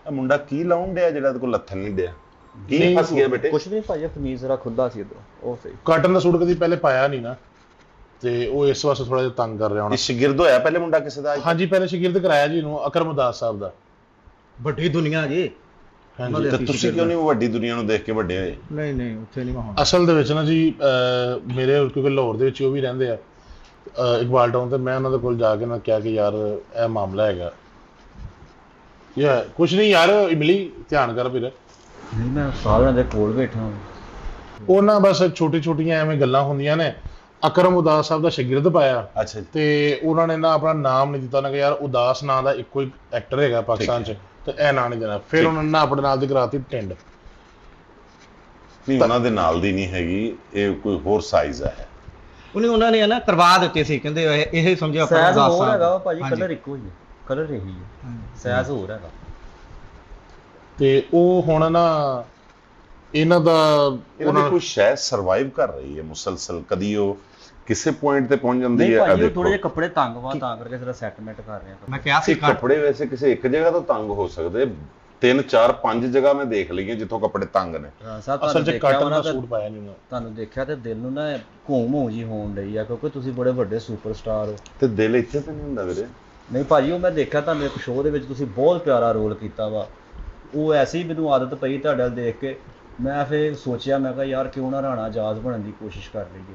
ਮੁੰਡਾ ਕੀ ਲਾਉਣ ਡਿਆ ਜਿਹੜਾ ਕੋਲ ਲੱਥਣ ਨਹੀਂ ਡਿਆ? ਕੀ ਫਸ ਗਿਆ ਬੇਟੇ? ਕੁਛ ਨਹੀਂ ਭਾਈ, ਕਮੀਜ਼ ਜ਼ਰਾ ਖੁੱਲਾ ਸੀ ਇਧਰ, ਉਹ ਸਹੀ। ਕਾਟਨ ਦਾ ਸੂਟ ਕਦੀ ਪਹਿਲੇ ਪਾਇਆ ਨਹੀਂ ਨਾ, ਤੇ ਉਹ ਇਸ ਵਾਸਤੇ ਥੋੜਾ ਜਿਹਾ ਤੰਗ ਕਰ ਰਿਹਾ ਹੁਣ। ਇਹ ਸ਼ਾਗਿਰਦ ਹੋਇਆ ਪਹਿਲੇ ਮੁੰਡਾ ਕਿਸੇ ਦਾ? ਹਾਂਜੀ, ਪਹਿਲੇ ਸ਼ਾਗਿਰਦ ਕਰਾਇਆ ਜੀ ਇਹਨੂੰ, ਅਕਰਮ ਉਦਾਸ ਸਾਹਿਬ ਦਾ। ਵੱਡੀ ਦੁਨੀਆ ਜੀ। ਹਾਂਜੀ, ਤੇ ਤੁਸੀਂ ਕਿਉਂ ਨਹੀਂ ਵੱਡੀ ਦੁਨੀਆ ਨੂੰ ਦੇਖ ਕੇ ਵੱਡੇ ਹੋਏ? ਨਹੀਂ ਉੱਥੇ ਨਹੀਂ ਮੈਂ ਹੁਣ। ਅਸਲ ਦੇ ਵਿੱਚ ਨਾ ਜੀ ਮੇਰੇ ਕਿਉਂਕਿ ਲਾਹੌਰ ਦੇ ਵਿੱਚ ਉਹ ਵੀ ਰਹਿੰਦੇ ਆ ਇਕਬਾਲ ਟਾਊਨ ਤੇ, ਮੈਂ ਉਹਨਾਂ ਦੇ ਕੋਲ ਜਾ ਕੇ ਨਾ ਕਿਹਾ ਕਿ ਯਾਰ ਇਹ ਮਾਮਲਾ ਹੈਗਾ ਯਾਰ, ਕੁਛ ਨਹੀਂ ਯਾਰ ਇਮਲੀ ਧਿਆਨ ਕਰ ਵੀਰ। ਨਹੀਂ ਮੈਂ ਸਾਰਿਆਂ ਦੇ ਕੋਲ ਬੈਠਾ। ਉਹ ਨਾ ਬਸ ਛੋਟੀ ਛੋਟੀਆਂ ਐਵੇਂ ਗੱਲਾਂ ਹੁੰਦੀਆਂ ਨੇ। ਅਕਰਮ ਉਦਾਸ ਸਾਹਿਬ ਦਾ ਸ਼ਾਗਿਰਦ ਪਾਇਆ। ਅੱਛਾ ਜੀ। ਤੇ ਉਹਨਾਂ ਨੇ ਨਾ ਆਪਣਾ ਨਾਮ ਨਹੀਂ ਦਿੱਤਾ, ਨਾ ਕਿ ਯਾਰ ਉਦਾਸ ਨਾਂ ਦਾ ਇੱਕੋ ਹੀ ਐਕਟਰ ਹੈਗਾ ਪਾਕਿਸਤਾਨ 'ਚ, ਤੇ ਇਹ ਨਾਂ ਨਹੀਂ ਦੇਣਾ। ਫਿਰ ਉਹਨਾਂ ਨੇ ਨਾ ਆਪਣੇ ਨਾਲ ਦੀ ਕਰਾਤੀ ਟਿੰਡ। ਨਹੀਂ ਉਹਨਾਂ ਦੇ ਨਾਲ ਦੀ ਨਹੀਂ ਹੈਗੀ, ਇਹ ਕੋਈ ਹੋਰ ਸਾਈਜ਼ ਹੈ। ਉਹਨਾਂ ਨੇ ਨਾ ਕਰਵਾ ਦਿੱਤੇ ਸੀ, ਕਹਿੰਦੇ ਇਹ ਸਮਝਿਆ ਆਪਣਾ ਸਾਈਜ਼ ਉਦਾਸ ਹੋਰ ਸਾਹਿਬ। ਹੈਗਾ ਭਾਜੀ, ਕਲਰ ਇੱਕੋ ਹੀ ਹੈ, ਕਲਰ ਇਹੀ ਹੈ, ਸਾਈਜ਼ ਹੋਰ ਹੈਗਾ। ਤੇ ਉਹ ਹੁਣ ਨਾ ਇਹਨਾਂ ਦਾ ਉਹਨਾਂ ਦੀ ਕੋਈ ਸ਼ੈ ਸਰਵਾਈਵ ਕਰ ਰਹੀ ਹੈ ਮੁਸਲਸਲ, ਕਦੀ ਉਹ ਕਿਸੇ ਪੁਆਇੰਟ ਤੇ ਪਹੁੰਚ ਜਾਂਦੀ ਨਹੀਂ ਹੈ। ਭਾਜੀ, ਉਹ ਥੋੜੇ ਜਿਹੇ ਕੱਪੜੇ ਤੰਗ ਵਾ, ਤਾਂ ਕਰਕੇ ਜ਼ਰਾ ਸੈਟਲਮੈਂਟ ਕਰ ਰਹੇ ਆ। ਮੈਂ ਕਿਹਾ ਸੀ ਕੱਪੜੇ ਵੈਸੇ ਕਿਸੇ ਇੱਕ ਜਗ੍ਹਾ ਤੋਂ ਤੰਗ ਹੋ ਸਕਦੇ, 3 4 5 ਜਗ੍ਹਾ ਮੈਂ ਦੇਖ ਲਈਏ ਜਿੱਥੋਂ ਕੱਪੜੇ ਤੰਗ ਨੇ। ਅਸਲ 'ਚ ਕਾਟਨ ਦਾ ਸੂਟ ਪਾਇਆ ਨਹੀਂ ਉਹਨਾਂ। ਤੁਹਾਨੂੰ ਦੇਖਿਆ ਤੇ ਦਿਲ ਨੂੰ ਨਾ ਘੂਮ ਜੀ ਹੋਣ ਡਈ ਆ, ਕਿਉਂਕਿ ਤੁਸੀਂ ਬੜੇ ਵੱਡੇ ਸੁਪਰਸਟਾਰ ਹੋ। ਤੇ ਦਿਲ ਇੱਥੇ ਤੇ ਨਹੀਂ ਹੁੰਦਾ ਵੀਰੇ। ਨਹੀਂ ਭਾਜੀ, ਉਹ ਮੈਂ ਦੇਖਿਆ ਤੁਹਾਨੂੰ ਇੱਕ ਸ਼ੋਅ ਦੇ ਵਿੱਚ ਤੁਸੀਂ ਬਹੁਤ ਪਿਆਰਾ ਰੋਲ ਕੀਤਾ ਵਾ। ਉਹ ਐਸੀ ਮੈਨੂੰ ਆਦਤ ਪਈ ਤੁਹਾਡੇ ਵੱਲ ਦੇਖ ਕੇ, ਮੈਂ ਫਿਰ ਸੋਚਿਆ, ਮੈਂ ਕਿਹਾ ਯਾਰ ਕਿਉਂ ਨਾ ਰਾਣਾ ਆਜ਼ਾਦ ਬਣਨ ਦੀ ਕੋਸ਼ਿਸ਼ ਕਰ ਲਈਏ।